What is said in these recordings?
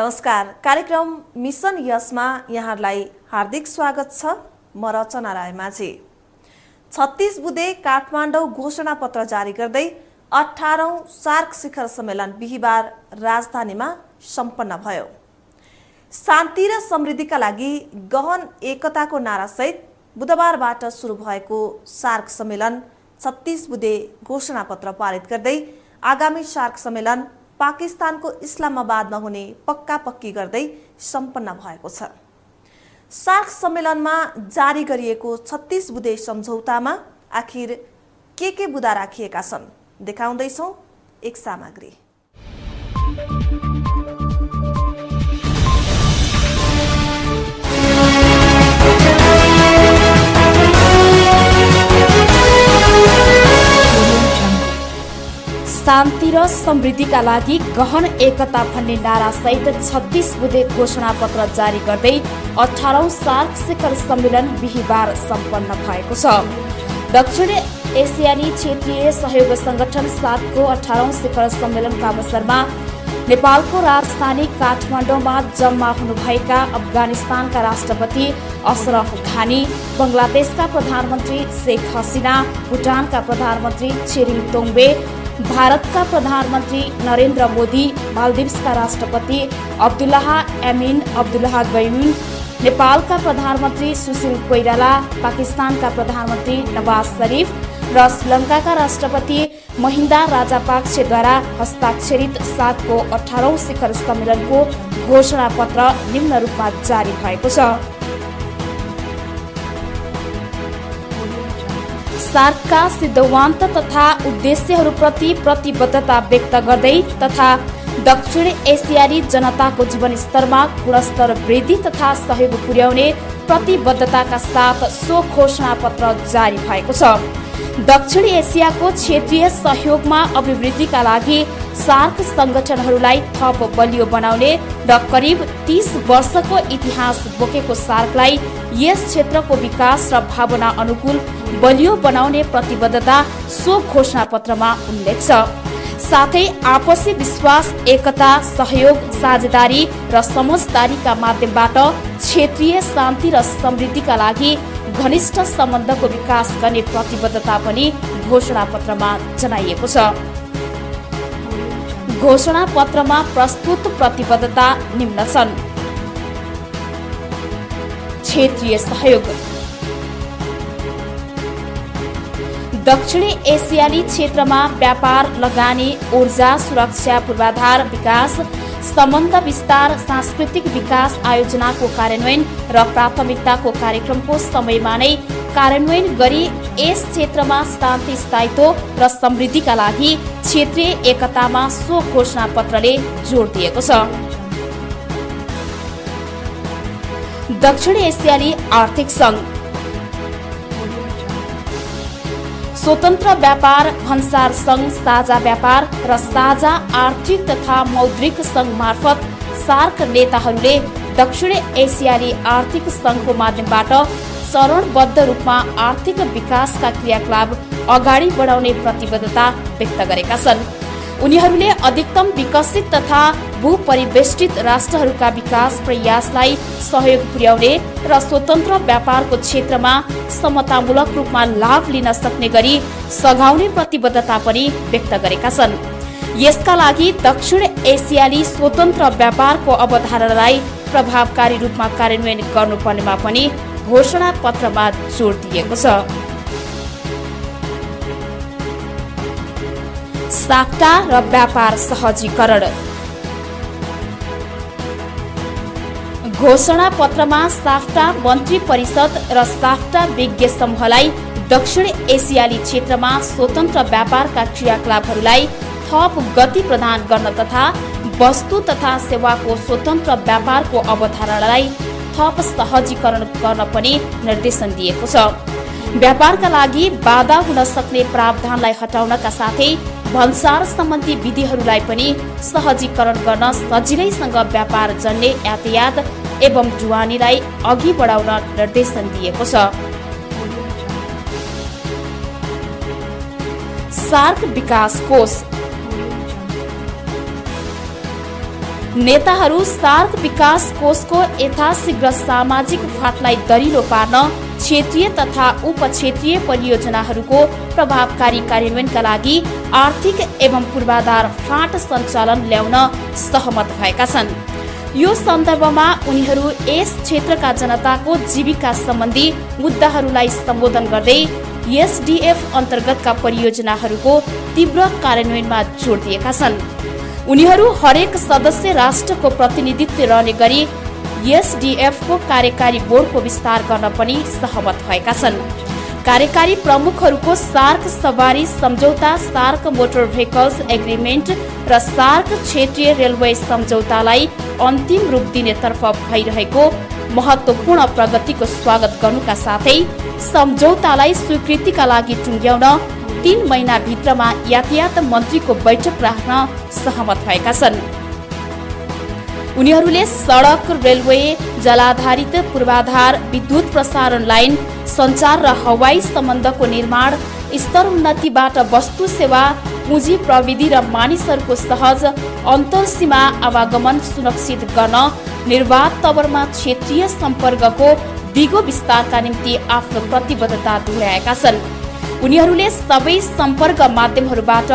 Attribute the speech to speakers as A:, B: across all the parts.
A: नमस्कार। कार्यक्रम मिसन यशमा यहाँलाई हार्दिक स्वागत छ। म रचना रायमाझी। 36 बुँदे काठमाडौँ घोषणापत्र जारी गर्दै 18औं सार्क शिखर सम्मेलन बिहिबार राजधानीमा सम्पन्न भयो। शान्ति र समृद्धिका लागि गहन एकताको नारासहित बुधबारबाट सुरु भएको सार्क सम्मेलन 36 बुँदे घोषणापत्र पारित गर्दै आगामी सार्क सम्मेलन पाकिस्तानको इस्लामाबादमा हुने पक्की गर्दै सम्पन्न भएको छ। सार्क सम्मेलनमा जारी गरिएको 36 बुँदे सम्झौतामा आखिर के बुँदा राखिएका छन्, देखाउँदैछौँ एक सामग्री।
B: शान्ति र समृद्धिका लागि गहन एकता भन्ने नारासहित 36 बुँदे घोषणापत्र जारी गर्दै 18औं सार्क शिखर सम्मेलन बिहिबार सम्पन्न भएको छ। दक्षिण एसियाली क्षेत्रीय सहयोग संगठन सार्कको 18औं शिखर सम्मेलनका अवसरमा नेपालको राजधानी काठमाडौँमा जम्मा हुनुभएका अफगानिस्तानका राष्ट्रपति अशरफ घानी, बंगलादेशका प्रधानमन्त्री शेख हसिना, भुटानका प्रधानमन्त्री छेरिङ तोङ्बे, भारतका प्रधानमन्त्री नरेन्द्र मोदी, मालदिव्सका राष्ट्रपति अब्दुल्लाह एमिन अब्दुल्लाह गयुन, नेपालका प्रधानमन्त्री सुशील कोइराला, पाकिस्तानका प्रधानमन्त्री नवाज शरीफ र श्रीलङ्काका राष्ट्रपति महिन्दा राजापाक्सेद्वारा हस्ताक्षरित सार्कको 18औं शिखर सम्मेलनको घोषणापत्र निम्न रूपमा जारी भएको छ। सार्कका सिद्धान्त तथा उद्देश्यहरूप्रति प्रतिबद्धता व्यक्त गर्दै तथा दक्षिण एसियाली जनताको जीवनस्तरमा गुणस्तर वृद्धि तथा सहयोग पुर्याउने प्रतिबद्धताका साथ सो घोषणापत्र जारी भएको छ। दक्षिण एसियाको क्षेत्रीय सहयोगमा अभिवृद्धिका लागि सार्क संगठनहरूलाई थप बलियो बनाउने र करिब 30 वर्षको इतिहास बोकेको सार्कलाई यस क्षेत्रको विकास र भावना अनुकूल बलियो बनाउने प्रतिबद्धता सो घोषणापत्रमा उल्लेख छ। साथै आपसी विश्वास, एकता, सहयोग, साझेदारी र समझदारीका माध्यमबाट क्षेत्रीय शान्ति र समृद्धिका लागि घनिष्ठ सम्बन्धको विकास गर्ने प्रतिबद्धता पनि घोषणापत्रमा जनाइएको छ। घोषणापत्रमा प्रस्तुत प्रतिबद्धता निम्न छन्। क्षेत्रीय सहयोग। दक्षिण एसियाली क्षेत्रमा व्यापार, लगानी, ऊर्जा, सुरक्षा, पूर्वाधार विकास, सम्बन्ध विस्तार, सांस्कृतिक विकास आयोजनाको कार्यान्वयन र प्राथमिकताको कार्यक्रमको समयमा नै कार्यान्वयन गरी यस क्षेत्रमा शान्ति, स्थायित्व र समृद्धिका लागि क्षेत्रीय एकतामा सो घोषणापत्रले जोड दिएको छ। दक्षिण एसियाली आर्थिक संघ। स्वतन्त्र व्यापार भन्सार संघ, साझा व्यापार र साझा आर्थिक तथा मौद्रिक संघ मार्फत सार्क नेताहरूले दक्षिण एसियाली आर्थिक संघको माध्यमबाट चरणबद्ध रूपमा आर्थिक विकासका क्रियाकलाप अगाडि बढाउने प्रतिबद्धता व्यक्त गरेका छन्। उनीहरूले अधिकतम विकसित तथा भूपरिवेष्टित राष्ट्रहरूका विकास प्रयासलाई सहयोग पुर्याउने र स्वतन्त्र व्यापारको क्षेत्रमा समतामूलक रूपमा लाभ लिन सक्ने गरी सघाउने प्रतिबद्धता पनि व्यक्त गरेका छन्। यसका लागि दक्षिण एसियाली स्वतन्त्र व्यापारको अवधारणालाई प्रभावकारी रूपमा कार्यान्वयन गर्नुपर्नेमा पनि घोषणापत्रमा जोड दिएको छ। साफ्टा र व्यापार सहजीकरण। घोषणापत्रमा साफ्टा मन्त्री परिषद र साफ्टा विज्ञ समूहलाई दक्षिण एसियाली क्षेत्रमा स्वतन्त्र व्यापारका क्रियाकलापहरूलाई थप गति प्रदान गर्न तथा वस्तु तथा सेवाको स्वतन्त्र व्यापारको अवधारणालाई थप सहजीकरण गर्न पनि निर्देशन दिएको छ। व्यापारका लागि बाधा हुन सक्ने प्रावधानलाई हटाउनका साथै भन्सार सम्बन्धी विधिहरूलाई पनि सहजीकरण गर्न सजिलैसँग व्यापार जन्य यातायात एवं ढुवानीलाई अघि बढाउन निर्देशन दिएको छ। सार्क विकास कोष। नेताहरू सार्क विकास कोषको यथाशीघ्र सामाजिक फाँटलाई दरिलो पार्न क्षेत्रीय तथा उपक्षेत्रीय परियोजनाहरूको प्रभावकारी कार्यान्वयनका लागि आर्थिक एवं पूर्वाधार फाँट सञ्चालन ल्याउन सहमत भएका छन्। यो सन्दर्भमा उनीहरू यस क्षेत्रका जनताको जीविका सम्बन्धी मुद्दाहरूलाई सम्बोधन गर्दै एसडीएफ अन्तर्गतका परियोजनाहरूको तीव्र कार्यान्वयनमा जोड दिएका छन्। उनीहरू हरेक सदस्य राष्ट्रको प्रतिनिधित्व रहने गरी एसडीएफको कार्यकारी बोर्डको विस्तार गर्न पनि सहमत भएका छन्। कार्यकारी प्रमुखहरूको सार्क सवारी सम्झौता, सार्क मोटर भेहिकल्स एग्रिमेन्ट र सार्क क्षेत्रीय रेलवे सम्झौतालाई अन्तिम रूप दिनेतर्फ भइरहेको महत्त्वपूर्ण प्रगतिको स्वागत गर्नुका साथै सम्झौतालाई स्वीकृतिका लागि टुङ्ग्याउन 3 महिनाभित्रमा यातायात मन्त्रीको बैठक राख्न सहमत भएका छन्। उनीहरूले सडक, रेलवे, जलाधारित पूर्वाधार, विद्युत प्रसारण लाइन, सञ्चार र हवाई सम्बन्धको निर्माण, स्तरोन्नतिबाट वस्तु सेवा, पुँजी प्रविधि र मानिसहरूको सहज अन्तर्सीमा आवागमन सुनिश्चित गर्न निर्वाध तवरमा क्षेत्रीय सम्पर्कको दिगो विस्तारका निम्ति आफ्नो प्रतिबद्धता दोहोर्याएका छन्। उनीहरूले सबै सम्पर्क माध्यमहरूबाट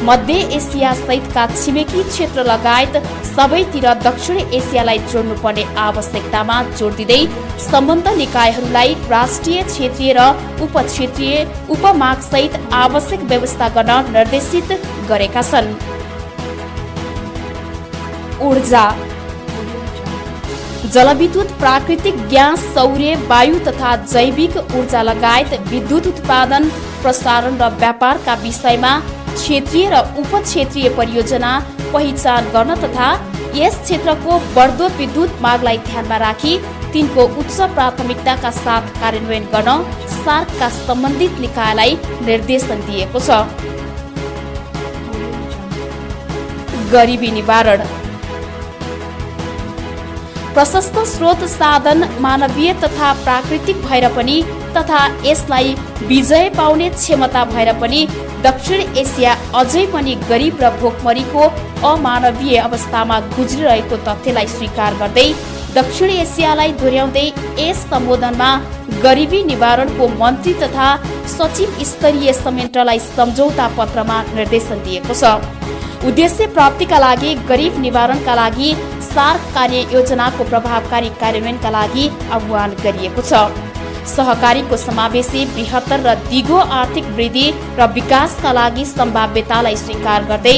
B: मध्य एसिया सहितका छिमेकी क्षेत्र लगायत सबैतिर दक्षिण एसियालाई जोड्नुपर्ने आवश्यकतामा जोड दिँदै सम्बन्ध निकायहरूलाई राष्ट्रिय, क्षेत्रीय र उपक्षेत्रीय उपमागसहित आवश्यक व्यवस्था गर्न निर्देशित गरेका छन्। ऊर्जा, जलविद्युत, प्राकृतिक ग्यास, सौर्य, वायु तथा जैविक ऊर्जा लगायत विद्युत उत्पादन, प्रसारण र व्यापारका विषयमा क्षेत्रीय र उपक्षेत्रीय परियोजना पहिचान गर्न तथा यस क्षेत्रको बढ्दो विद्युत मागलाई ध्यानमा राखी तिनको उच्च प्राथमिकताका साथ कार्यान्वयन गर्न सार्कका सम्बन्धित निकायलाई निर्देशन दिएको छ। गरिबी निवारण, प्रशस्त स्रोत साधन मानवीय तथा प्राकृतिक भएर पनि तथा यसलाई विजय पाउने क्षमता भएर पनि दक्षिण एसिया अझै पनि गरिब र भोकमरीको अमानवीय अवस्थामा गुज्रिरहेको तथ्यलाई स्वीकार गर्दै दक्षिण एसियालाई दोहोर्याउँदै यस सम्बोधनमा गरिबी निवारणको मन्त्री तथा सचिव स्तरीय संयन्त्रलाई सम्झौता पत्रमा निर्देशन दिएको छ। उद्देश्य प्राप्तिका लागि गरिब निवारणका लागि सार्क कार्य योजनाको प्रभावकारी कार्यान्वयनका लागि आह्वान गरिएको छ। सहकारीको समावेशी, बृहत्तर र दिगो आर्थिक वृद्धि र विकासका लागि सम्भाव्यतालाई स्वीकार गर्दै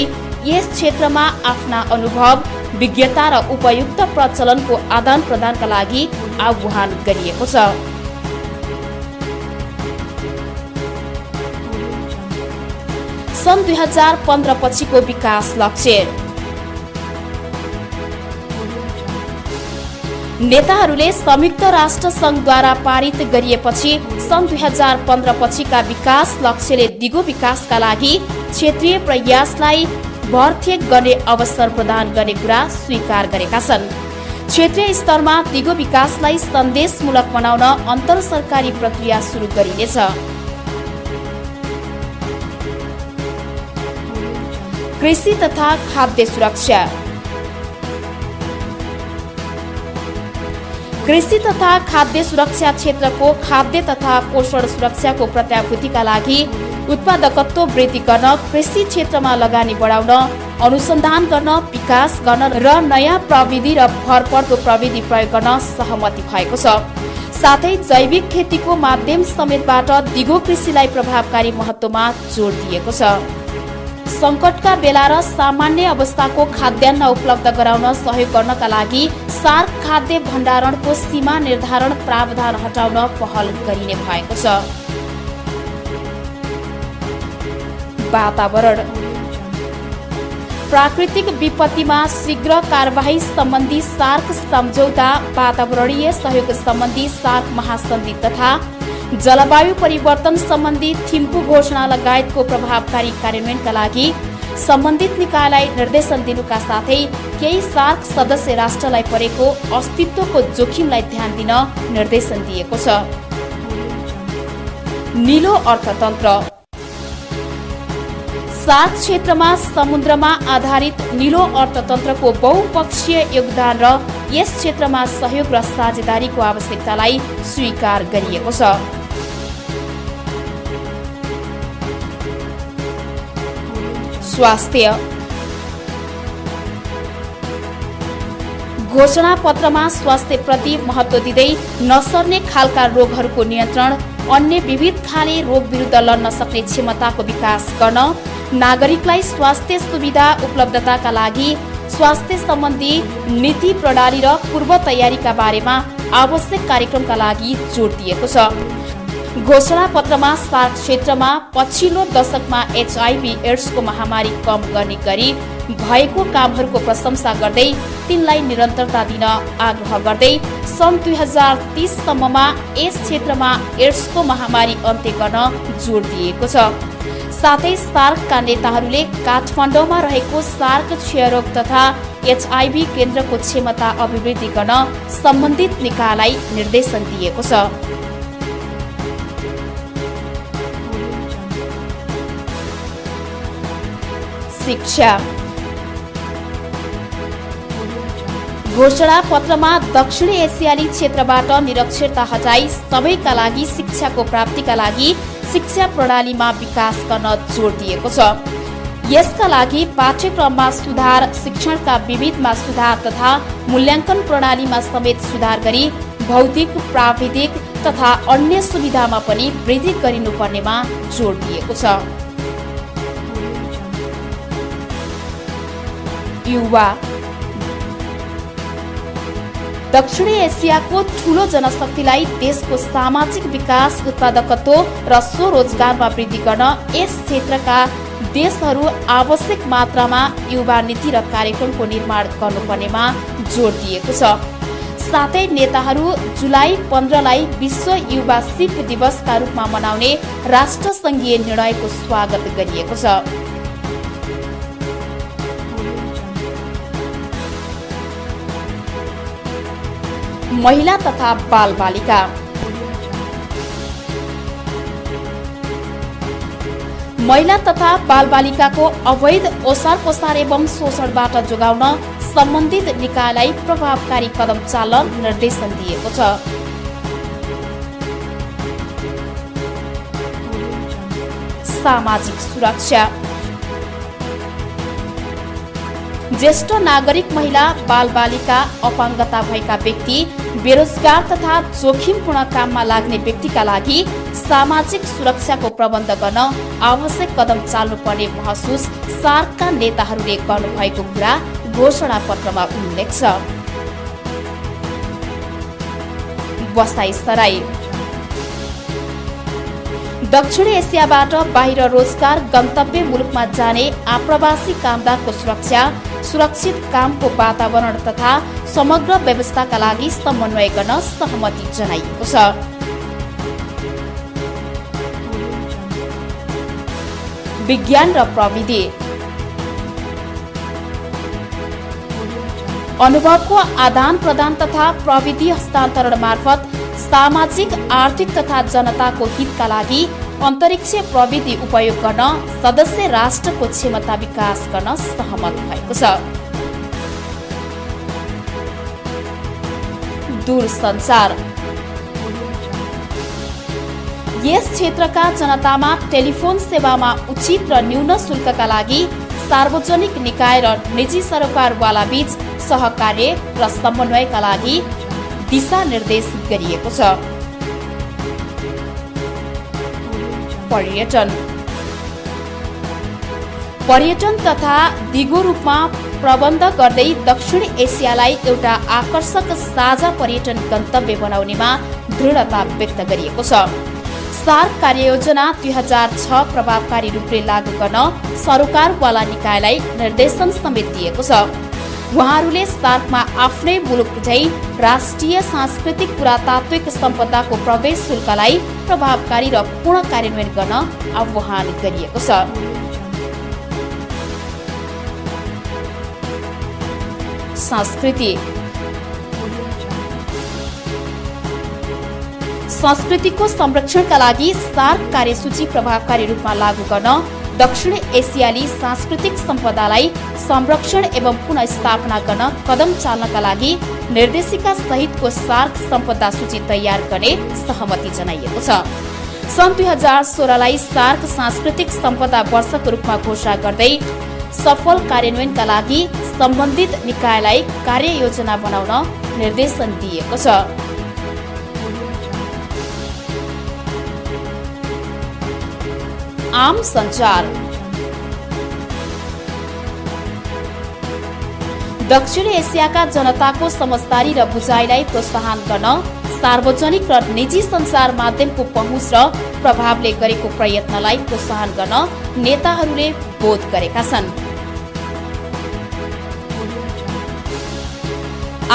B: यस क्षेत्रमा आफ्ना अनुभव, विज्ञता र उपयुक्त प्रचलनको आदान प्रदानका लागि आह्वान गरिएको छ। सन् 2015 पछिको विकास लक्ष्य, नेताहरूले संयुक्त राष्ट्र सङ्घद्वारा पारित गरिएपछि सन् 2015 पछिका विकास लक्ष्यले दिगो विकासका लागि क्षेत्रीय प्रयासलाई भरथेक गर्ने अवसर प्रदान गर्ने कुरा स्वीकार गरेका छन्। क्षेत्रीय स्तरमा दिगो विकासलाई सन्देशमूलक बनाउन अन्तर सरकारी प्रक्रिया सुरु गरिनेछ। कृषि तथा खाद्य सुरक्षा, कृषि तथा खाद्य सुरक्षा क्षेत्रको खाद्य तथा पोषण सुरक्षाको प्रत्याभूतिका लागि उत्पादकत्व वृद्धि गर्न, कृषि क्षेत्रमा लगानी बढाउन, अनुसन्धान गर्न, विकास गर्न र नयाँ प्रविधि र भरपर्दो प्रविधि प्रयोग गर्न सहमति भएको छ। साथै जैविक खेतीको माध्यम समेतबाट दिगो कृषिलाई प्रभावकारी महत्त्वमा जोड दिएको छ। संकटका बेला र सामान्य अवस्थाको खाद्यान्न उपलब्ध गराउन सहयोग गर्नका लागि सार्क खाद्य भण्डारणको सीमा निर्धारण प्रावधान हटाउन पहल गरिने भएको छ। वातावरण, प्राकृतिक विपत्तिमा शीघ्र कारबाही सम्बन्धी सार्क सम्झौता, वातावरणीय सहयोग सम्बन्धी सार्क महासन्धि तथा जलवायु परिवर्तन सम्बन्धी थिम्पू घोषणा लगायतको प्रभावकारी कार्यान्वयनका लागि सम्बन्धित निकायलाई निर्देशन दिनुका साथै केही सार्क सदस्य राष्ट्रलाई परेको अस्तित्वको जोखिमलाई ध्यान दिन निर्देशन दिएको छ। नीलो अर्थतन्त्र, सार्क क्षेत्रमा समुद्रमा आधारित नीलो अर्थतन्त्रको बहुपक्षीय योगदान र यस क्षेत्रमा सहयोग र साझेदारीको आवश्यकतालाई स्वीकार गरिएको छ। स्वास्थ्य घोषणापत्रमा स्वास्थ्यप्रति महत्त्व दिँदै नसर्ने खालका रोगहरूको नियन्त्रण, अन्य विविध खाले रोग विरुद्ध लड्न सक्ने क्षमताको विकास गर्न, नागरिकलाई स्वास्थ्य सुविधा उपलब्धताका लागि स्वास्थ्य सम्बन्धी नीति प्रणाली र पूर्व तयारीका बारेमा आवश्यक कार्यक्रमका लागि जोड दिएको छ। घोषणापत्रमा सार्क क्षेत्रमा पछिल्लो दशकमा HIV एड्सको महामारी कम गर्ने गरी भएको कामहरूको प्रशंसा गर्दै तिनलाई निरन्तरता दिन आग्रह गर्दै सन् 2030 सम्ममा यस क्षेत्रमा एड्सको महामारी अन्त्य गर्न जोड दिएको छ। साथै सार्कका नेताहरूले काठमाडौँमा रहेको सार्क क्षयरोग तथा HIV केन्द्रको क्षमता अभिवृद्धि गर्न सम्बन्धित निकायलाई निर्देशन दिएको छ। शिक्षा घोषणापत्रमा दक्षिणी एसियाली क्षेत्रबाट निरक्षरता हटाई सबैका लागि शिक्षाको प्राप्तिका लागि शिक्षा प्रणालीमा विकास गर्न जोड दिएको छ। यसका लागि पाठ्यक्रममा सुधार, शिक्षणका विविधमा सुधार तथा मूल्याङ्कन प्रणालीमा समेत सुधार गरी भौतिक, प्राविधिक तथा अन्य सुविधामा पनि वृद्धि गरिनुपर्नेमा जोड दिएको छ। युवा दक्षिणी एसियाको ठूलो जनशक्तिलाई देशको सामाजिक विकास, उत्पादकत्व र स्वरोजगारमा वृद्धि गर्न यस क्षेत्रका देशहरू आवश्यक मात्रामा युवा नीति र कार्यक्रमको निर्माण गर्नुपर्नेमा जोड दिएको छ। साथै नेताहरू जुलाई 15लाई विश्व युवा सिप दिवसका रूपमा मनाउने राष्ट्रसङ्घीय निर्णयको स्वागत गरिएको छ। महिला तथा बालबालिका महिला तथा बालबालिकाको अवैध ओसार पसार एवं शोषणबाट जोगाउन सम्बन्धित निकायलाई प्रभावकारी कदम चाल्न निर्देशन दिएको छ। सामाजिक सुरक्षा ज्येष्ठ नागरिक, महिला, बालबालिका, अपाङ्गता भएका व्यक्ति, बेरोजगार तथा जोखिमपूर्ण काममा लाग्ने व्यक्तिका लागि सामाजिक सुरक्षाको प्रबन्ध गर्न आवश्यक कदम चाल्नुपर्ने महसुस सार्कका नेताहरूले गर्नुभएको कुरा घोषणापत्रमा उल्लेख छ। बसाइसराई दक्षिण एसियाबाट बाहिर रोजगार गन्तव्य मुलुकमा जाने आप्रवासी कामदारको सुरक्षा, सुरक्षित कामको वातावरण तथा समग्र व्यवस्थाका लागि समन्वय गर्न सहमति जनाइएको छ। विज्ञान र प्रविधि अनुभवको आदान प्रदान तथा प्रविधि हस्तान्तरण मार्फत सामाजिक, आर्थिक तथा जनताको हितका लागि अन्तरिक्ष प्रविधि उपयोग गर्न सदस्य राष्ट्रको क्षमता विकास गर्न सहमत भएको छ। दूरसञ्चार यस क्षेत्रका जनतामा टेलिफोन सेवामा उचित र न्यून शुल्कका लागि सार्वजनिक निकाय र निजी सरोकारवाला बीच सहकार्य र समन्वयका लागि दिशा निर्देश गरिएको छ। पर्यटन तथा दिगो रूपमा प्रबन्ध गर्दै दक्षिण एसियालाई एउटा आकर्षक साझा पर्यटन गन्तव्य बनाउनेमा दृढता व्यक्त गरिएको छ। सार्क कार्ययोजना 2006 प्रभावकारी रूपले लागू गर्न सरोकारवाला निकायलाई निर्देशन समेत दिएको छ। उहाँहरूले सार्कमा आफ्नै मुलुक झै राष्ट्रिय सांस्कृतिक पुरातात्विक सम्पदाको प्रवेश शुल्कलाई प्रभावकारी र पूर्ण कार्यान्वयन गर्न आह्वान गरिएको छ। संस्कृतिको संरक्षणका लागि सार्क कार्यसूची प्रभावकारी रूपमा लागू गर्न दक्षिण एसियाली सांस्कृतिक सम्पदालाई संरक्षण एवं पुनःस्थापना गर्न कदम चाल्नका लागि निर्देशिका सहितको सार्क सम्पदा सूची तयार गर्ने सहमति जनाइएको छ। सन् 2016लाई सार्क सांस्कृतिक सम्पदा वर्षको रूपमा घोषणा गर्दै सफल कार्यान्वयनका लागि सम्बन्धित निकायलाई कार्ययोजना बनाउन निर्देशन दिएको छ। आम सञ्चार। दक्षिण एसियाका जनताको समझदारी र बुझाइलाई प्रोत्साहन गर्न सार्वजनिक र निजी सञ्चार माध्यमको पहुँच र प्रभावले गरेको प्रयत्नलाई प्रोत्साहन गर्न नेताहरूले बोध गरेका छन्।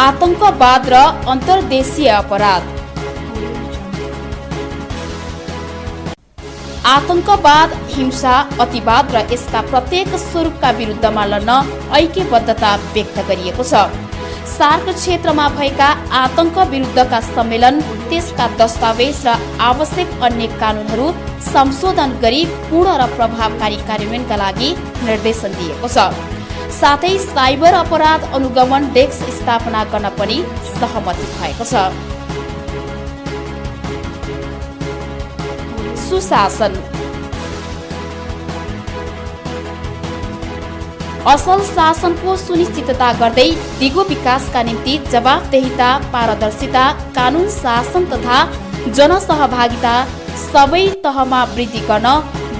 B: आतंकवाद र अन्तर्देशीय अपराध। आतंकवाद, हिंसा, अतिवाद र यसका प्रत्येक स्वरूपका विरुद्धमा लड्न ऐक्यबद्धता व्यक्त गरिएको छ। सार्क क्षेत्रमा भएका आतंक विरुद्धका सम्मेलन, त्यसका दस्तावेज र आवश्यक अन्य कानूनहरू संशोधन गरी पूर्ण र प्रभावकारी कार्यान्वयनका लागि निर्देशन दिएको छ। साथै साइबर अपराध अनुगमन डेस्क स्थापना गर्न पनि सहमति भएको छ। सुशासन। असल शासनको सुनिश्चितता गर्दै दिगो विकासका निम्ति जवाफदेहिता, पारदर्शिता, कानून शासन तथा जनसहभागिता सबै तहमा वृद्धि गर्न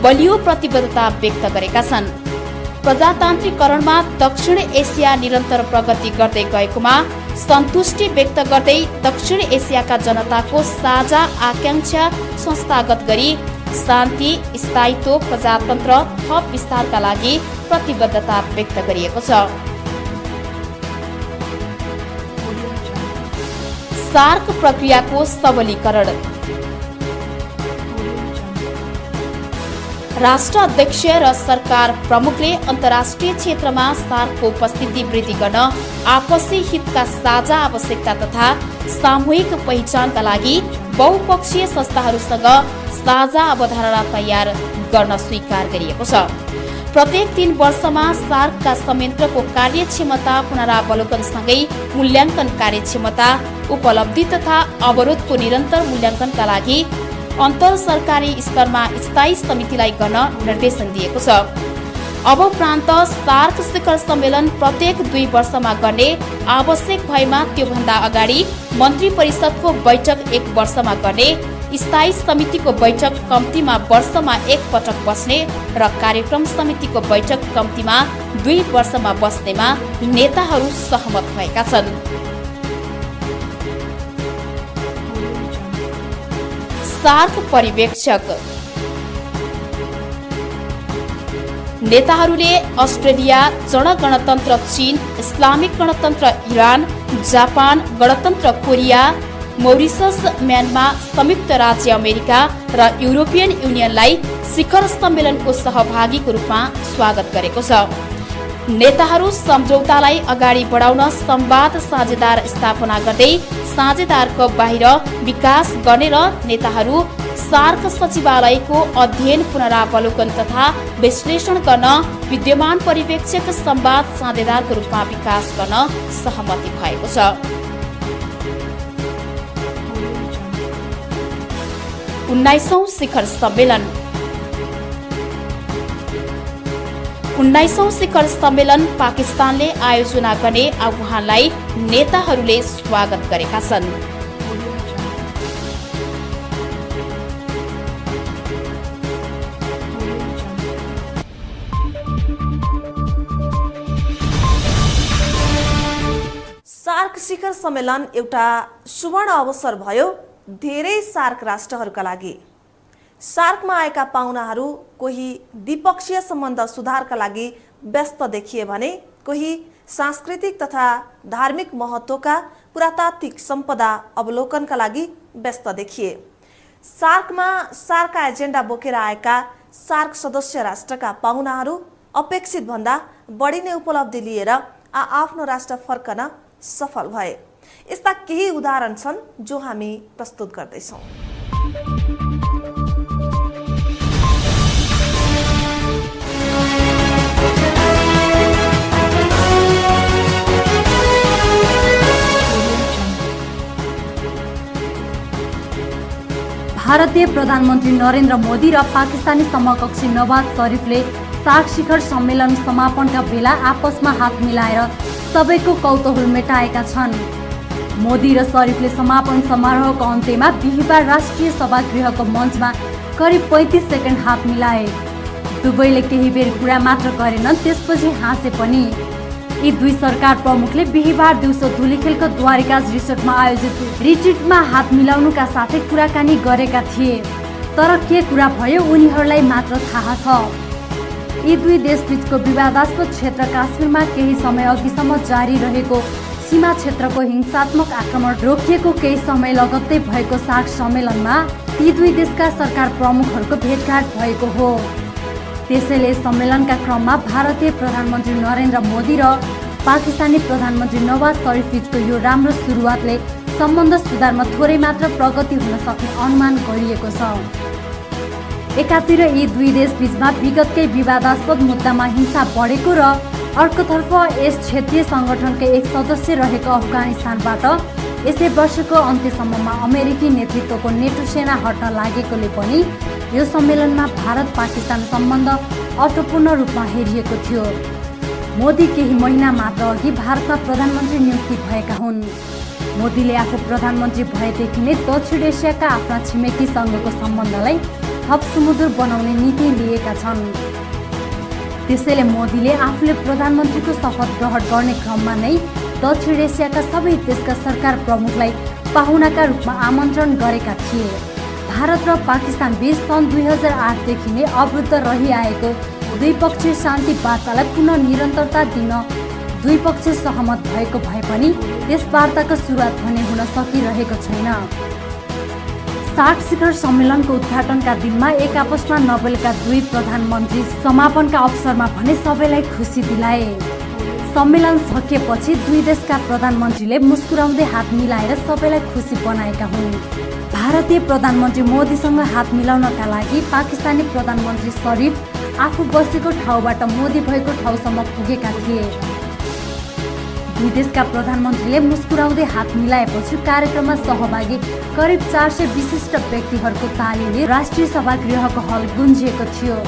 B: बलियो प्रतिबद्धता व्यक्त गरेका छन्। प्रजातान्त्रिकरणमा दक्षिण एसिया निरन्तर प्रगति गर्दै गएकोमा सन्तुष्टि व्यक्त गर्दै दक्षिण एसियाका जनताको साझा आकांक्षा संस्थागत गरी शान्ति, स्थायित्व, प्रजातन्त्र थप विस्तारका लागि प्रतिबद्धता व्यक्त गरिएको छ। सार्क प्रक्रियाको सबलीकरण। राष्ट्र अध्यक्ष र सरकार प्रमुखले अन्तर्राष्ट्रिय क्षेत्रमा सार्कको उपस्थिति वृद्धि गर्न आपसी हितका साझा आवश्यकता तथा सामूहिक पहिचानका लागि बहुपक्षीय संस्थाहरूसँग साझा अवधारणा तयार गर्न स्वीकार गरिएको छ। प्रत्येक 3 वर्षमा सार्कका संयन्त्रको कार्यक्षमता पुनरावलोकनसँगै मूल्याङ्कन कार्यक्षमता, उपलब्धि तथा अवरोधको निरन्तर मूल्याङ्कनका लागि अन्तर सरकारी स्तरमा स्थायी समितिलाई गर्न निर्देशन दिएको छ। अब उपरान्त सार्क शिखर सम्मेलन प्रत्येक 2 वर्षमा गर्ने, आवश्यक भएमा त्योभन्दा अगाडि मन्त्री परिषदको बैठक 1 वर्षमा गर्ने, स्थायी समितिको बैठक कम्तीमा वर्षमा 1 पटक बस्ने र कार्यक्रम समितिको बैठक कम्तीमा 2 वर्षमा बस्नेमा नेताहरू सहमत भएका छन्। सार्क पर्यवेक्षक। नेताहरूले अस्ट्रेलिया, जनगणतन्त्र चीन, इस्लामिक गणतन्त्र इरान, जापान, गणतन्त्र कोरिया, मौरिसस, म्यानमार, संयुक्त राज्य अमेरिका र युरोपियन युनियनलाई शिखर सम्मेलनको सहभागीको रूपमा स्वागत गरेको छ। नेताहरू सम्झौतालाई अगाडि बढाउन संवाद साझेदार स्थापना गर्दै साझेदारको बाहिर विकास गर्ने र नेताहरू सार्क सचिवालयको अध्ययन, पुनरावलोकन तथा विश्लेषण गर्न विद्यमान पर्यवेक्षक संवाद साझेदारको रूपमा विकास गर्न सहमति भएको छ। 19औं शिखर सम्मेलन। 19औं शिखर सम्मेलन पाकिस्तानले आयोजना गर्ने आह्वानलाई नेताहरूले स्वागत गरेका छन्।
A: सार्क शिखर सम्मेलन एउटा सुवर्ण अवसर भयो धेरै सार्क राष्ट्रहरूका लागि। सार्कमा आएका पाहुनाहरू कोही द्विपक्षीय सम्बन्ध सुधारका लागि व्यस्त देखिए भने कोही सांस्कृतिक तथा धार्मिक महत्त्वका पुरातात्विक सम्पदा अवलोकनका लागि व्यस्त देखिए। सार्कमा सार्कका एजेन्डा बोकेर आएका सार्क सदस्य राष्ट्रका पाहुनाहरू अपेक्षित भन्दा बढी नै उपलब्धि लिएर आफ्नो राष्ट्र फर्कन सफल भए। यस्ता केही उदाहरण छन् जो हामी प्रस्तुत गर्दैछौँ।
C: भारतीय प्रधानमन्त्री नरेन्द्र मोदी र पाकिस्तानी समकक्षी नवाज शरीफले सार्क शिखर सम्मेलन समापनका बेला आपसमा हात मिलाएर सबैको कौतूहल मेटाएका छन्। मोदी र शरीफले समापन समारोहको अन्त्यमा बिहिबार राष्ट्रिय सभागृहको मञ्चमा करिब 35 सेकेन्ड हात मिलाए। दुवैले केही बेर कुरा मात्र गरेनन्, त्यसपछि हाँसे पनि। यी दुई सरकार प्रमुखले बिहिबार दिउँसो धुलीखेलको द्वारिकाज रिसोर्टमा आयोजित रिट्रिटमा हात मिलाउनुका साथै कुराकानी गरेका थिए। तर के कुरा भयो उनीहरूलाई मात्र थाहा छ। यी दुई देशबीचको विवादास्पद क्षेत्र काश्मीरमा केही समय अघिसम्म जारी रहेको सीमा क्षेत्रको हिंसात्मक आक्रमण रोकिएको केही समय लगत्तै भएको सार्क सम्मेलनमा यी दुई देशका सरकार प्रमुखहरूको भेटघाट भएको हो। त्यसैले सम्मेलनका क्रममा भारतीय प्रधानमन्त्री नरेन्द्र मोदी र पाकिस्तानी प्रधानमन्त्री नवाज शरीफ बीचको यो राम्रो सुरुवातले सम्बन्ध सुधारमा थोरै मात्र प्रगति हुन सक्ने अनुमान गरिएको छ। एकातिर यी दुई देश बीचमा विगतकै विवादास्पद मुद्दामा हिंसा बढेको र अर्कोतर्फ यस क्षेत्रीय सङ्गठनकै एक सदस्य रहेको अफगानिस्तानबाट यसै वर्षको अन्त्यसम्ममा अमेरिकी नेतृत्वको नेटो सेना हट्न लागेकोले पनि यो सम्मेलनमा भारत पाकिस्तान सम्बन्ध अर्थपूर्ण रूपमा हेरिएको थियो। मोदी केही महिना मात्र अघि भारतमा प्रधानमन्त्री नियुक्ति भएका हुन्। मोदीले आफू प्रधानमन्त्री भएदेखि नै दक्षिण एसियाका आफ्ना छिमेकीसँगको सम्बन्धलाई थप सुमधुर बनाउने नीति लिएका छन्। त्यसैले मोदीले आफूले प्रधानमन्त्रीको शपथ ग्रहण गर्ने क्रममा नै दक्षिण एसियाका सबै देशका सरकार प्रमुखलाई पाहुनाका रूपमा आमन्त्रण गरेका थिए। भारत र पाकिस्तान बीच सन् 2008देखि नै अवरुद्ध रहिआएको द्विपक्षीय शान्ति वार्तालाई पुनः निरन्तरता दिन दुई पक्ष सहमत भएको भए पनि यस वार्ताको सुरुवात भने हुन सकिरहेको छैन। सार्क शिखर सम्मेलनको उद्घाटनका दिनमा एक आपसमा नबोलेका दुई प्रधानमन्त्री समापनका अवसरमा भने सबैलाई खुसी दिलाए। सम्मेलन सकिएपछि दुई देशका प्रधानमन्त्रीले मुस्कुराउँदै हात मिलाएर सबैलाई खुसी बनाएका हुन्। भारतीय प्रधानमन्त्री मोदीसँग हात मिलाउनका लागि पाकिस्तानी प्रधानमन्त्री शरीफ आफू बसेको ठाउँबाट मोदी भएको ठाउँसम्म पुगेका थिए। दुई देशका प्रधानमन्त्रीले मुस्कुराउँदै हात मिलाएपछि कार्यक्रममा सहभागी करिब 400 विशिष्ट व्यक्तिहरूको तालीले राष्ट्रिय सभागृहको हल गुन्जिएको थियो।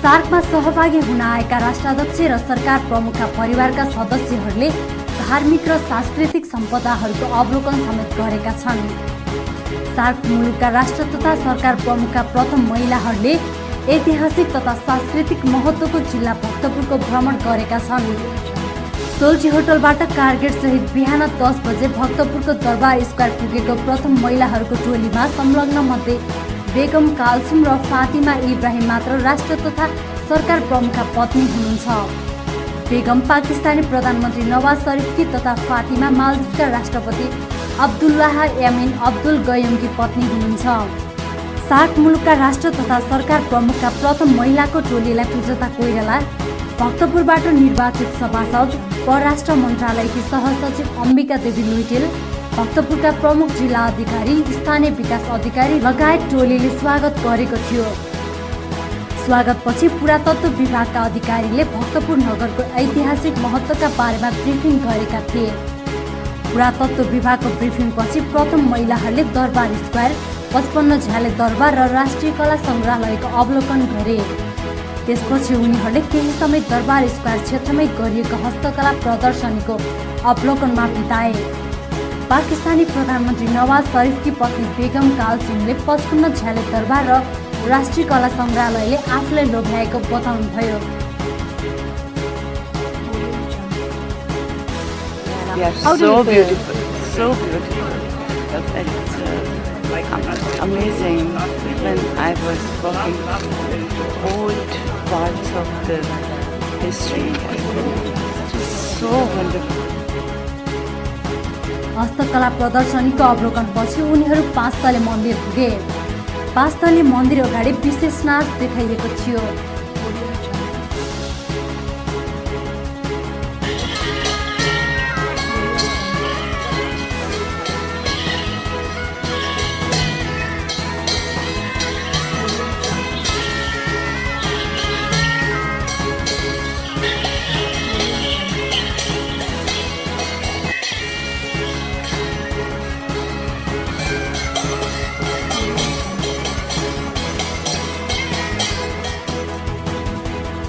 C: सार्कमा सहभागी हुन आएका राष्ट्राध्यक्ष र सरकार प्रमुखका परिवारका सदस्यहरूले धार्मिक र सांस्कृतिक सम्पदाहरूको अवलोकन समेत गरेका छन्। सार्क मुलुकका राष्ट्र तथा सरकार प्रमुखका प्रथम महिलाहरूले ऐतिहासिक तथा सांस्कृतिक महत्त्वको जिल्ला भक्तपुरको भ्रमण गरेका छन्। सोल्जी होटलबाट कारगेट सहित बिहान 10 बजे भक्तपुरको दरबार स्क्वायर पुगेको प्रथम महिलाहरूको टोलीमा संलग्न मध्ये बेगम कालसुम र फातिमा इब्राहिम मात्र राष्ट्र तथा सरकार प्रमुखका पत्नी हुनुहुन्छ। बेगम पाकिस्तानी प्रधानमन्त्री नवाज शरीफकी तथा फातिमा मालदिभ्सका राष्ट्रपति अब्दुल्लाह यामिन अब्दुल गयुमकी पत्नी हुनुहुन्छ। सार्क मुलुकका राष्ट्र तथा सरकार प्रमुखका प्रथम महिलाको टोलीलाई पूजता कोइराला, भक्तपुरबाट निर्वाचित सभासद, परराष्ट्र मन्त्रालयकी सहसचिव अम्बिका देवी लुइटेल, भक्तपुरका प्रमुख जिल्ला अधिकारी, स्थानीय विकास अधिकारी लगायत टोलीले स्वागत गरेको थियो। स्वागतपछि पुरातत्व विभागका अधिकारीले भक्तपुर नगरको ऐतिहासिक महत्त्वका बारेमा ब्रिफिङ गरेका थिए। पुरातत्व विभागको ब्रिफिङपछि प्रथम महिलाहरूले दरबार स्क्वायर, 55 झ्याले दरबार र राष्ट्रिय कला सङ्ग्रहालयको अवलोकन गरे। त्यसपछि उनीहरूले केही समय दरबार स्क्वायर क्षेत्रमै गरिएको हस्तकला प्रदर्शनीको अवलोकनमा बिताए। पाकिस्तानी प्रधानमन्त्री नवाज शरीफकी पत्नी बेगम कालसुमले 55 झ्याले दरबार र राष्ट्रिय कला सङ्ग्रहालयले आफूलाई लोभ्याएको बताउनुभयो।
D: So beautiful, so beautiful. It's amazing when I was walking old parts of the history. Just so wonderful.
C: हस्तकला प्रदर्शनीको अवलोकनपछि उनीहरू 5 तले मन्दिर पुगे। 5 तले मन्दिर अगाडि विशेष नाच देखाइएको थियो।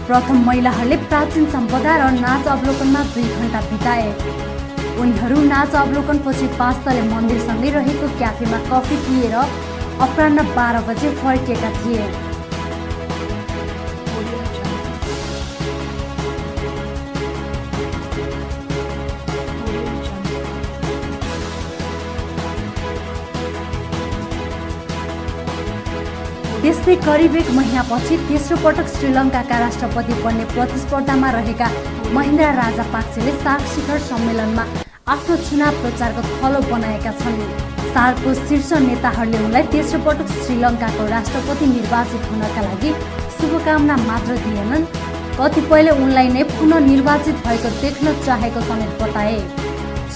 C: प्रथम महिलाहरूले प्राचीन सम्पदा र नाच अवलोकनमा 2 घण्टा बिताए। उनीहरू नाच अवलोकनपछि 5 तले मन्दिरसँगै रहेको क्याफेमा कफी पिएर अपराह्न 12 बजे फर्किएका थिए। त्यस्तै करिब 1 महिनापछि तेस्रो पटक श्रीलङ्काका राष्ट्रपति बन्ने प्रतिस्पर्धामा रहेका महिन्द्रा राजापाक्सेले सार्क शिखर सम्मेलनमा आफ्नो चुनाव प्रचारको थलो बनाएका छन्। सार्कको शीर्ष नेताहरूले उनलाई तेस्रो पटक श्रीलङ्काको राष्ट्रपति निर्वाचित हुनका लागि शुभकामना मात्र दिएनन्, कतिपयले उनलाई नै पुनः निर्वाचित भएको देख्न चाहेको समेत बताए।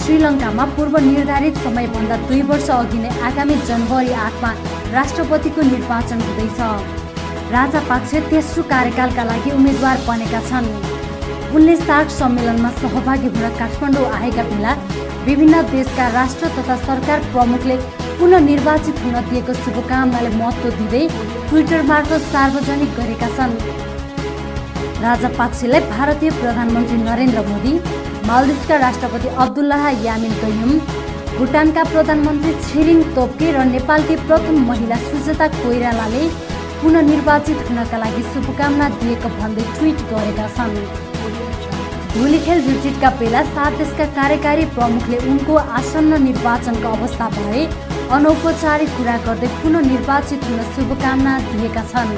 C: श्रीलङ्कामा पूर्व निर्धारित समयभन्दा 2 वर्ष अघि नै आगामी जनवरी 8मा राष्ट्रपतिको निर्वाचन हुँदैछ। राजापाक्से तेस्रो कार्यकालका लागि उम्मेद्वार बनेका छन्। उनले सार्क सम्मेलनमा सहभागी हुन काठमाडौँ आएका बेला विभिन्न देशका राष्ट्र तथा सरकार प्रमुखले पुनः निर्वाचित हुन दिएको शुभकामनाले महत्त्व दिँदै ट्विटर मार्फत सार्वजनिक गरेका छन्। राजापाक्सेलाई भारतीय प्रधानमन्त्री नरेन्द्र मोदी, मालदिभ्सका राष्ट्रपति अब्दुल्लाह यामिन गयुम, भुटानका प्रधानमन्त्री छिरिङ तोब्गे र नेपालकी प्रथम महिला सुजाता कोइरालाले पुनः निर्वाचित हुनका लागि शुभकामना दिएको भन्दै ट्विट गरेका छन्। धुलीखेल रिट्रिटका बेला 7 देशका कार्यकारी प्रमुखले उनको आसन्न निर्वाचनको अवस्थाबारे अनौपचारिक कुरा गर्दै पुनः निर्वाचित हुन शुभकामना दिएका छन्।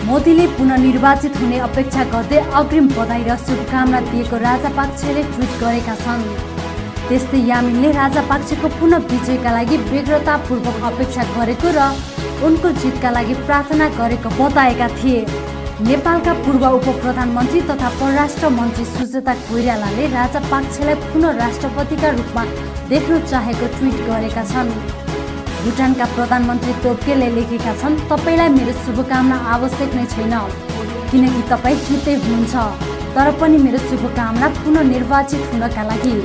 C: मोदीले पुनः निर्वाचित हुने अपेक्षा गर्दै अग्रिम बधाई र शुभकामना दिएको राजापाक्सेले ट्विट गरेका छन्। त्यस्तै यामिनले राजापाक्सेको पुनः विजयका लागि व्यग्रतापूर्वक अपेक्षा गरेको र उनको जितका लागि प्रार्थना गरेको बताएका थिए। नेपालका पूर्व उप प्रधानमन्त्री तथा परराष्ट्र मन्त्री सुजाता कोइरालाले राजापाक्सेलाई पुनः राष्ट्रपतिका रूपमा देख्न चाहेको ट्विट गरेका छन्। भुटानका प्रधानमन्त्री तोब्गेले लेखेका छन्, तपाईलाई मेरो शुभकामना आवश्यक नै छैन किनकि तपाईँ जित्दै हुनुहुन्छ, तर पनि मेरो शुभकामना पुनः निर्वाचित हुनका लागि।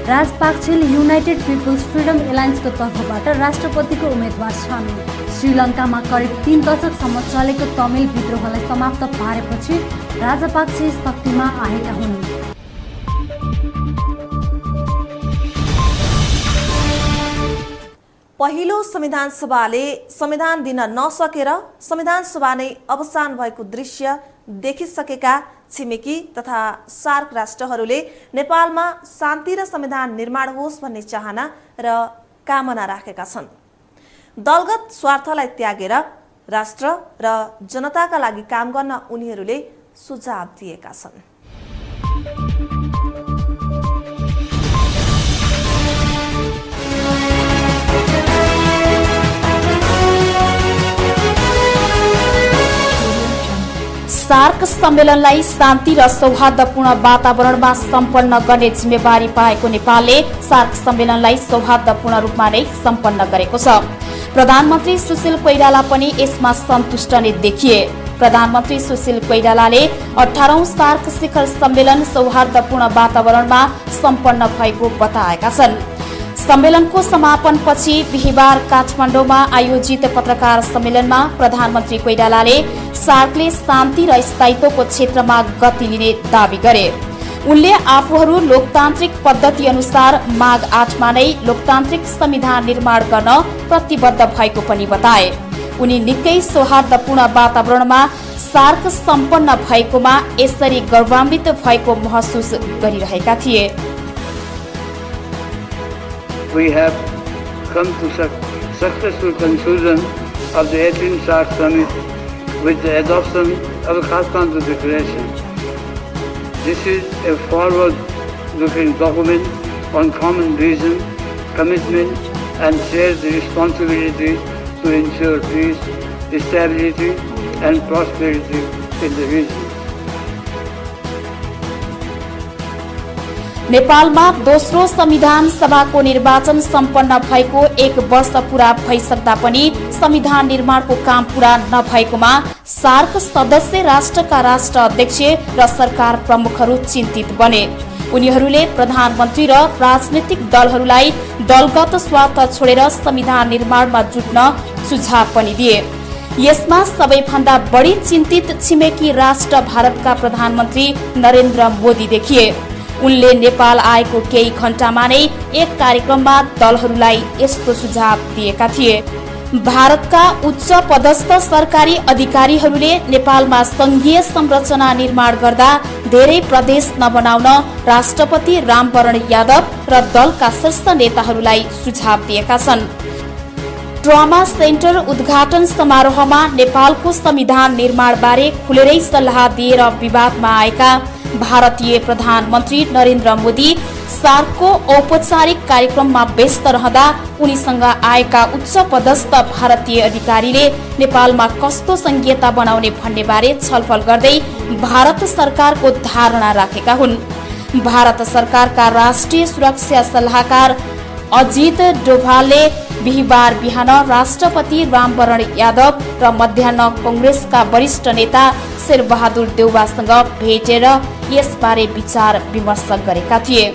C: राजापाक्सेले युनाइटेड पिपल्स फ्रिडम एलायन्सको तर्फबाट राष्ट्रपतिको उम्मेद्वार छन्। श्रीलङ्कामा करिब 3 दशकसम्म चलेको तमिल विद्रोहलाई समाप्त पारेपछि राजापाक्से शक्तिमा आएका हुन्।
A: पहिलो संविधान सभाले संविधान दिन नसकेर संविधान सभा नै अवसान भएको दृश्य देखिसकेका छिमेकी तथा सार्क राष्ट्रहरूले नेपालमा शान्ति र संविधान निर्माण होस् भन्ने चाहना र कामना राखेका छन्। दलगत स्वार्थलाई त्यागेर राष्ट्र र जनताका लागि काम गर्न उनीहरूले सुझाव दिएका छन्।
B: सार्क सम्मेलनलाई शान्ति र सौहार्दपूर्ण वातावरणमा सम्पन्न गर्ने जिम्मेवारी पाएको नेपालले सार्क सम्मेलनलाई सौहार्दपूर्ण रूपमा नै सम्पन्न गरेको छ। प्रधानमन्त्री सुशील कोइराला पनि यसमा सन्तुष्ट नै देखिए। प्रधानमन्त्री सुशील कोइरालाले 18औं सार्क शिखर सम्मेलन सौहार्दपूर्ण वातावरणमा सम्पन्न भएको बताएका छन्। सम्मेलनको समापनपछि बिहीबार काठमाडौँमा आयोजित पत्रकार सम्मेलनमा प्रधानमन्त्री कोइरालाले सार्कले शान्ति र स्थायित्वको क्षेत्रमा गति लिने दावी गरे। उनले आफूहरू लोकतान्त्रिक पद्धति अनुसार माघ 8मा नै लोकतान्त्रिक संविधान निर्माण गर्न प्रतिबद्ध भएको पनि बताए। उनी निकै सौहार्दपूर्ण वातावरणमा सार्क सम्पन्न भएकोमा यसरी गर्वान्वित भएको महसुस गरिरहेका थिए।
E: We have come to successful conclusion of the 18th SAARC Summit with the adoption of the Kathmandu Declaration. This is a forward-looking document on common vision, commitment, and shared responsibility to ensure peace, stability, and prosperity in the region.
B: नेपालमा दोस्रो संविधान सभाको निर्वाचन सम्पन्न भएको 1 वर्ष पूरा भइसक्दा पनि संविधान निर्माणको काम पूरा नभएकोमा सार्क सदस्य राष्ट्रका राष्ट्र अध्यक्ष र सरकार प्रमुखहरू चिन्तित बने। उनीहरूले प्रधानमन्त्री र राजनीतिक दलहरूलाई दलगत स्वार्थ छोडेर संविधान निर्माणमा जुट्न सुझाव पनि दिए। यसमा सबैभन्दा बढी चिन्तित छिमेकी राष्ट्र भारतका प्रधानमन्त्री नरेन्द्र मोदी देखिए। उनले नेपाल आएको केही घण्टामा नै एक कार्यक्रममा दलहरूलाई यस्तो सुझाव दिएका थिए। भारतका उच्च पदस्थ सरकारी अधिकारीहरूले नेपालमा संघीय संरचना निर्माण गर्दा धेरै प्रदेश नबनाउन राष्ट्रपति रामवरण यादव र दलका शीर्ष नेताहरूलाई सुझाव दिएका छन्। ट्रमा सेन्टर उद्घाटन समारोहमा नेपालको संविधान निर्माणबारे खुलेरै सल्लाह दिएर विवादमा आएका भारतीय प्रधानमन्त्री नरेन्द्र मोदी सार्कको औपचारिक कार्यक्रममा व्यस्त रहँदा उनीसँग आएका उच्च पदस्थ भारतीय अधिकारीले नेपालमा कस्तो संघीयता बनाउने भन्ने बारे छलफल गर्दै भारत सरकारको धारणा राखेका हुन्। भारत सरकारका राष्ट्रिय सुरक्षा सल्लाहकार अजित डोभालले बिहिबार बिहान राष्ट्रपति रामवरण यादव र मध्याह्न कंग्रेसका वरिष्ठ नेता शेरबहादुर देउवासँग भेटेर यसबारे विचार विमर्श गरेका थिए।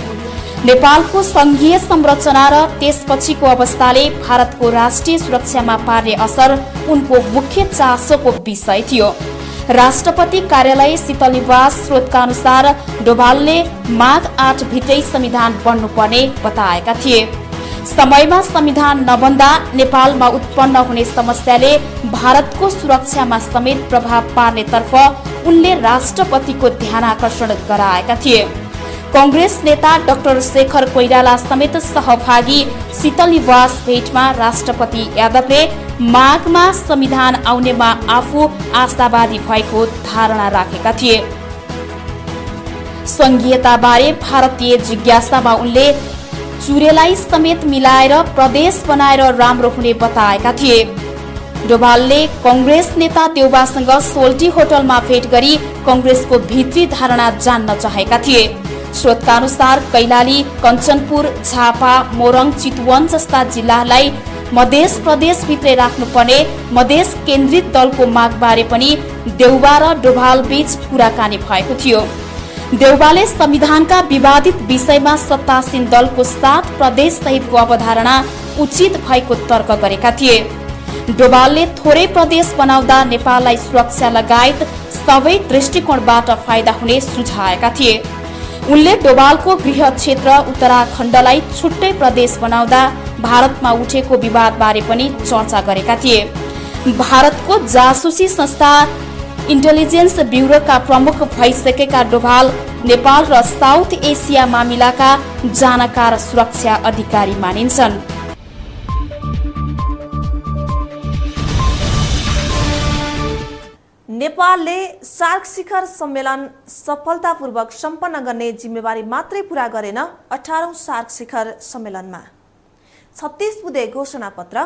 B: नेपालको संघीय संरचना र त्यसपछिको अवस्थाले भारतको राष्ट्रिय सुरक्षामा पार्ने असर उनको मुख्य चासोको विषय थियो। राष्ट्रपति कार्यालय शीतलनिवास स्रोतका अनुसार डोभालले माघ 8 भित्रै संविधान बन्नुपर्ने बताएका थिए। समयमा संविधान नबन्दा नेपालमा उत्पन्न हुने समस्याले भारतको सुरक्षामा समेत प्रभाव पार्नेतर्फ उनले राष्ट्रपतिको ध्यानाकर्षण गराएका थिए। कंग्रेस नेता डाक्टर शेखर कोइराला समेत सहभागी शीतलनिवास भेटमा राष्ट्रपति यादवले माघमा संविधान आउनेमा आफू आशावादी भएको धारणा राखेका थिए। संघीयताबारे भारतीय जिज्ञासामा उनले चुरेलाई समेत मिलाएर प्रदेश बनाएर राम्रो हुने बताएका थिए। डोभालले कंग्रेस नेता देउवासँग सोल्टी होटलमा भेट गरी कंग्रेसको भित्री धारणा जान्न चाहेका थिए। स्रोतका अनुसार कैलाली, कञ्चनपुर, झापा, मोरङ, चितवन जस्ता जिल्लालाई मधेस प्रदेश भित्रै राख्नुपर्ने मधेस केन्द्रित दलको मागबारे पनि देउवा र डोभाल बीच कुराकानी भएको थियो। देउवाले संविधानका विवादित विषयमा सत्तासीन दलको 7 प्रदेश सहितको अवधारणा उचित भएको तर्क गरेका थिए। डोभालले थोरै प्रदेश बनाउँदा नेपाललाई सुरक्षा लगायत सबै दृष्टिकोणबाट फाइदा हुने सुझाएका थिए। उनले डोभालको गृह क्षेत्र उत्तराखण्डलाई छुट्टै प्रदेश बनाउँदा भारतमा उठेको विवादबारे पनि चर्चा गरेका थिए। भारतको जासुसी संस्था इन्टेलिजेन्स ब्युरोका प्रमुख भइसकेका डोभाल नेपाल र साउथ एसिया मामिलाका जानकार सुरक्षा अधिकारी मानिन्छन्।
A: नेपालले सार्क शिखर सम्मेलन सफलतापूर्वक सम्पन्न गर्ने जिम्मेवारी मात्रै पूरा गरेन। 18औं सार्क शिखर सम्मेलनमा 36 बुँदे घोषणापत्र,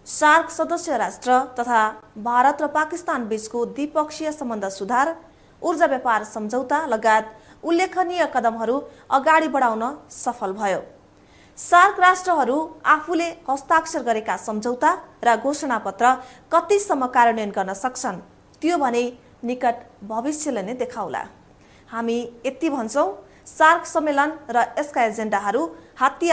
A: सार्क सदस्य राष्ट्र तथा भारत र पाकिस्तान बीचको द्विपक्षीय सम्बन्ध सुधार, ऊर्जा व्यापार सम्झौता लगायत उल्लेखनीय कदमहरू अगाडि बढाउन सफल भयो। सार्क राष्ट्रहरू आफूले हस्ताक्षर गरेका सम्झौता र घोषणापत्र कतिसम्म कार्यान्वयन गर्न सक्छन् त्यो भने निकट भविष्यले नै देखाउला। हामी यति भन्छौं, सार्क सम्मेलन र यसका एजेन्डाहरू हात्ती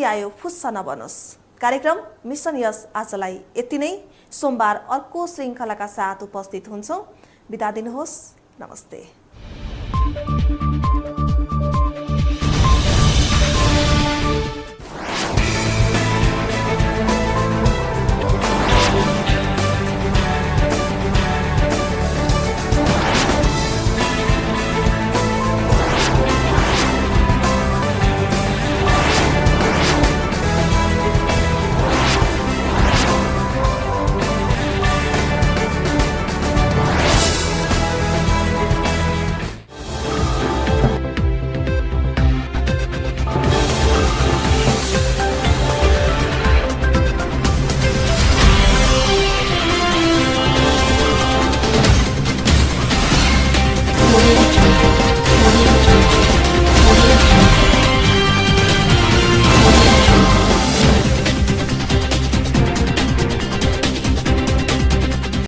A: आयो फुस्सा नबनोस्। कार्यक्रम मिशन यस आजलाई यति नै। सोमबार अर्को श्रृङ्खलाका साथ उपस्थित हुन्छौं। बिदा दिनुहोस्। नमस्ते।